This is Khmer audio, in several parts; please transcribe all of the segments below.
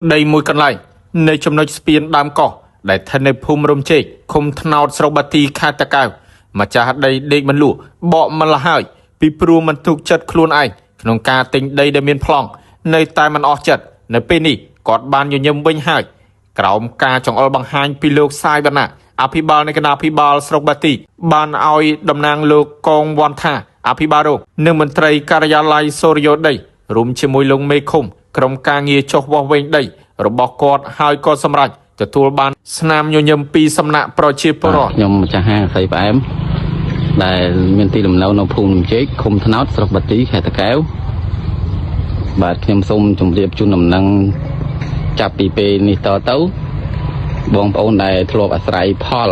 Đây mùi cần lại, nơi trong nơi spiên đam cỏ, để thân nơi phum rôm chê, không thân nào sâu bà tì khai ta cao. Mà cha hát đây đê mình lũ, bọ mà là hai, bị pru mình thuộc chất khuôn ai, nông ca tình đây để miên plong, nơi tai mình ọc chất, nơi bên đi, cọt ban nhiều nhâm vinh hai. Cả ca trong ol bằng hai pi lục sai bà nạ, Apibal nơi kena Apibal sâu bà tì, ban oi đầm nàng lục con quan tha, Apibaro, nơi mình trầy karaya lai sorio đây, rùm chê mùi lông mê khung. ក្រុមការងារចុះវាស់វែងដីរបស់គាត់ហើយក៏សម្រេចទទួលបានស្នាមញញឹមពីសំណាក់ប្រជាពលរដ្ឋខ្ញុំម្ចាស់ហាងស្រីផ្អែមដែលមានទីលំនៅនៅភូមិជែកឃុំថ្នោតស្រុកបាទីខេត្តតាកែវបាទខ្ញុំសូមជម្រាបជូនដំណឹងចាប់ពីពេលនេះតទៅបងប្អូនដែលធ្លាប់អាស្រ័យផល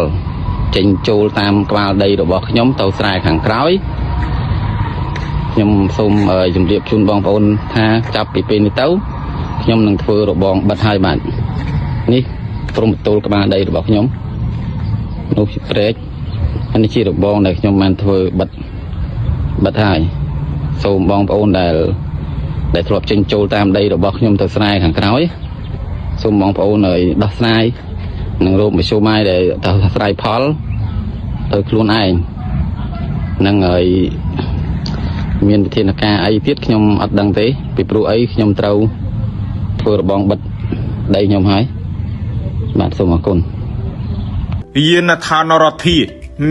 ចេញចូលតាមក្បាលដីរបស់ខ្ញុំទៅស្រែខាងក្រោយ ខ្ញុំសូមជម្រាបជូនបងប្អូនថាចាប់ពីពេលនេះទៅខ្ញុំនឹងធ្វើរបងបិទហើយបាទនេះព្រមទូលក្បាលដីរបស់ខ្ញុំនោះជាព្រែកនេះជារបងដែលខ្ញុំបានធ្វើបិទហើយសូមបងប្អូនដែលធ្លាប់ចេញចូលតាមដីរបស់ខ្ញុំទៅស្រែខាងក្រោយសូមបងប្អូនដោះស្រាយនឹងរោគមធ្យោបាយដែលទៅស្រ័យផលទៅខ្លួនឯងនឹងហើយ មានវិធានការអីទៀតខ្ញុំអត់ដឹងទេពីព្រោះអីខ្ញុំត្រូវធ្វើរបងបិទដីខ្ញុំហើយបាទសូមអរគុណយានដ្ឋានរដ្ឋា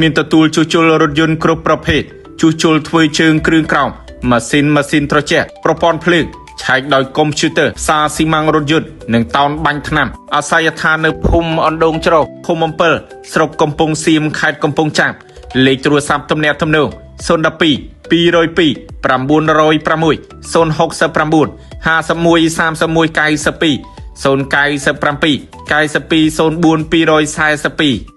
មានទទួលជួសជុលរថយន្តគ្រប់ប្រភេទជួសជុលធ្វើជើងគ្រឿងក្រោមម៉ាស៊ីនត្រជាក់ប្រព័ន្ធភ្លើងឆែកដោយកុំព្យូទ័រសារស៊ីម៉ាំងរថយន្តនិងតោនបាញ់ថ្នាំអាស័យដ្ឋាននៅភូមិអណ្ដូងច្រកភូមិអំពិលស្រុកកំពង់សៀមខេត្តកំពង់ចាមលេខទូរស័ព្ទទំនាក់ទំនង 012 202 906 069 51 31 92 097 92 04 242